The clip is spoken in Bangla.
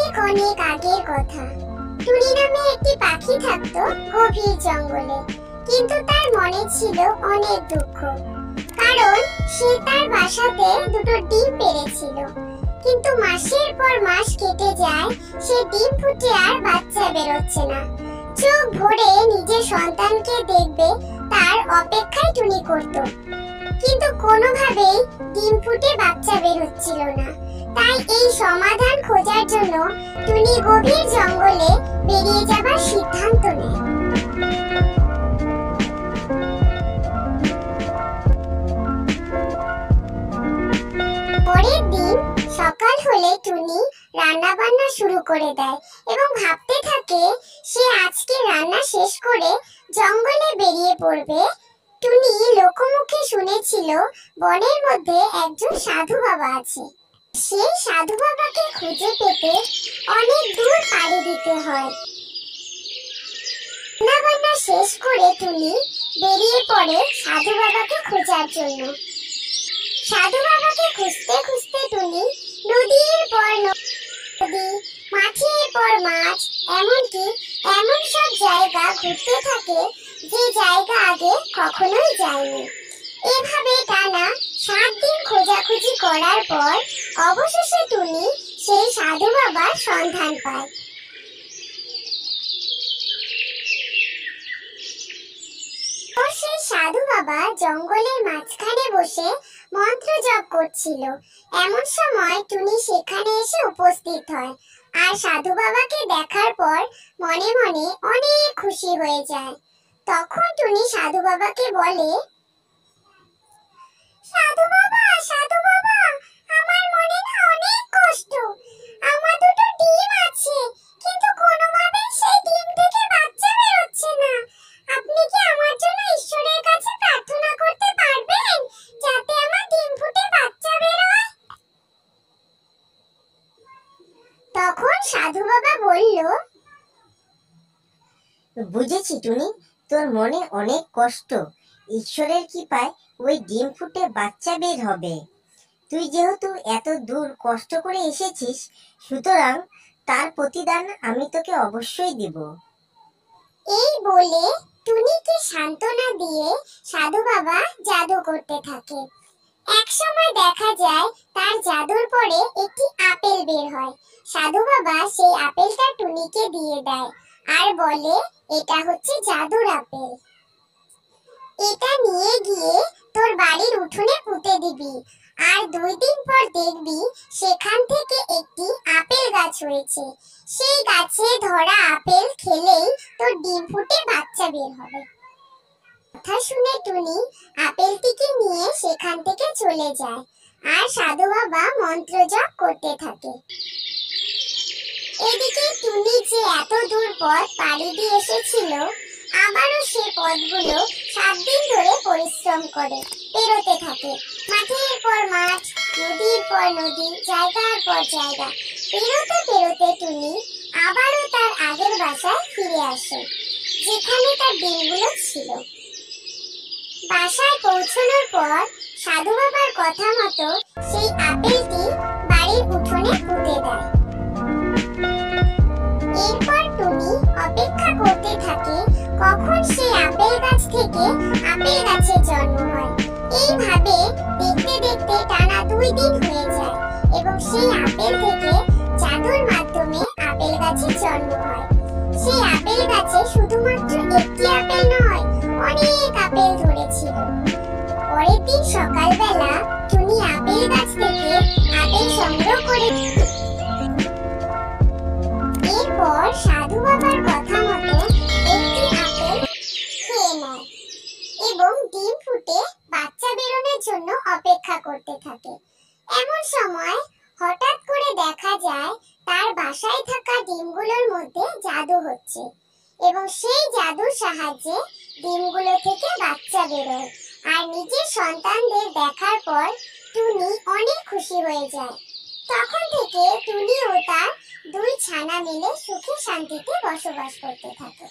অনেক অনেক আগের কথা। টুনি নামে একটি পাখি থাকতো গভীর জঙ্গলে। কিন্তু তার মনে ছিল অনেক দুঃখ, কারণ সে তার বাসাতে দুটো ডিম পেড়েছিল। কিন্তু মাসের পর মাস কেটে যায়, সে ডিম ফুটে আর বাচ্চা বেরোচ্ছে না। চোখ ভরে নিজের সন্তানকে দেখবে তার অপেক্ষায় টুনি করত, কিন্তু কোনোভাবেই ডিম ফুটে বাচ্চা বের হচ্ছিল না। তাই এই সমাধান খোঁজার জন্য টুনি গভীর জঙ্গলে বেরিয়ে যাবার সিদ্ধান্ত নেয়। পরের দিন সকাল হলে টুনি রান্না বান্না শুরু করে দেয় এবং ভাবতে থাকে সে আজকে রান্না শেষ করে জঙ্গলে বেরিয়ে পড়বে। টুনি লোকমুখে শুনেছিল বনের মধ্যে একজন সাধু বাবা আছে। সেই সাধু বাবাকে খুঁজে পেতে অনেক দূর পাড়ি দিতে হয়। রান্নাবান্না শেষ করে টুনি বেরিয়ে পড়ে সাধু বাবাকে খোঁজার জন্য। সাধু বাবাকে খুঁজতে খুঁজতে টুনি নদীর পর নদী, মাঠের পর মাঠ, এমনকি এমন সব জায়গা ঘুরতে থাকে যে জায়গা আগে কখনোই যায়নি। এভাবে টানা 7 দিন খোঁজাখুঁজি করার পর অবশেষে টুনি সেই সাধু বাবার সন্ধান পায়। সেই সাধু বাবা জঙ্গলের মাঝখানে বসে মন্ত্র জপ করছিল। এমন সময় টুনি সেখানে এসে উপস্থিত হয় আর সাধু বাবাকে দেখার পর মনে মনে অনেক খুশি হয়ে যায়। তখন টুনি সাধু বাবাকে বলে, সাধু বাবা, আমার মনে না অনেক কষ্ট। আমার দুটো ডিম আছে, কিন্তু কোনোভাবেই সেই ডিম থেকে বাচ্চা বের হচ্ছে না। আপনি কি আমার জন্য ঈশ্বরের কাছে প্রার্থনা করতে পারবেন যাতে আমার ডিম ফুটে বাচ্চা বের হয়? তখন সাধু বাবা বলল, বুঝেছি টুনি, তোর মনে অনেক কষ্ট। ঈশ্বরের কৃপায় ওই ডিম ফুটে বাচ্চা বের হবে। তুই যেহেতু এত দূর কষ্ট করে এসেছিস, সুতরাং তার প্রতিদান আমি তোকে অবশ্যই দিব। এই বলে টুনিকে সান্ত্বনা দিয়ে সাধু বাবা জাদু করতে থাকে। এক সময় দেখা যায় তার জাদুর পরে একটি আপেল বের হয়। সাধু বাবা সেই আপেলটা টুনিকে দিয়ে দেয় আর বলে, এটা হচ্ছে জাদুর আপেল। এটা নিয়ে গিয়ে তোর বাড়ির উঠোনে পুঁতে দিবি, আর 2 দিন পর দেখবি সেখান থেকে একটি আপেল গাছ হয়েছে। সেই গাছে ধরা আপেল খেলেই তোর ডিম ফুটে বাচ্চা বের হবে। কথা শুনে টুনি আপেলটিকে নিয়ে সেখান থেকে চলে যায় আর সাধু বাবা মন্ত্র জপ করতে থাকে। এদিকে টুনি যে এত দূর পথ পাড়ি দিয়ে এসেছিল, আবারও সে পথগুলো 7 দিন ধরে পরিশ্রম করে পেরোতে থাকে। মাঠের পর মাঠ, নদীর পর নদী, জায়গার পর জায়গা পেরোতে পেরোতে টুনি আবারও তার আগের বাসায় ফিরে আসে, যেখানে তার ডিমগুলো ছিল। বাসায় পৌঁছানোর পর সাধু বাবার কথা মতো সেই আপেলটি বাড়ির উঠোনে পুঁতে দেয়। এরপর টুনি অপেক্ষা করতে থাকে কখন সেই আপেল গাছ থেকে আপেল গাছের জন্ম হয়। এইভাবে দেখতে দেখতে টানা 2 দিন হয়ে যায় এবং সেই আপেল থেকে জাদুর মাধ্যমে আপেল গাছের জন্ম হয়। সেই আপেল গাছে শুধুমাত্র একটি আপেল নয়, অনেক আপেল ধরেছিল। পরের দিন সকালবেলা টুনি আপেল গাছ থেকে আপেল সংগ্রহ করে এরপর সাধু বাবার কথা মতো একটি আপেল খেয়ে নেয় এবং ডিম ফুটে বাচ্চা বেরোনোর জন্য অপেক্ষা করতে থাকে। এমন সময় হঠাৎ করে দেখা যায় তার বাসায় থাকা ডিমগুলোর মধ্যে জাদু হচ্ছে এবং সেই জাদুর সাহায্যে ডিমগুলো থেকে বাচ্চা বেরোয়। আর নিজের সন্তানদের দেখার পর টুনি অনেক খুশি হয়ে যায়। তখন থেকে টুনি ও তার 2 ছানা মিলে সুখে শান্তিতে বসবাস করতে থাকে।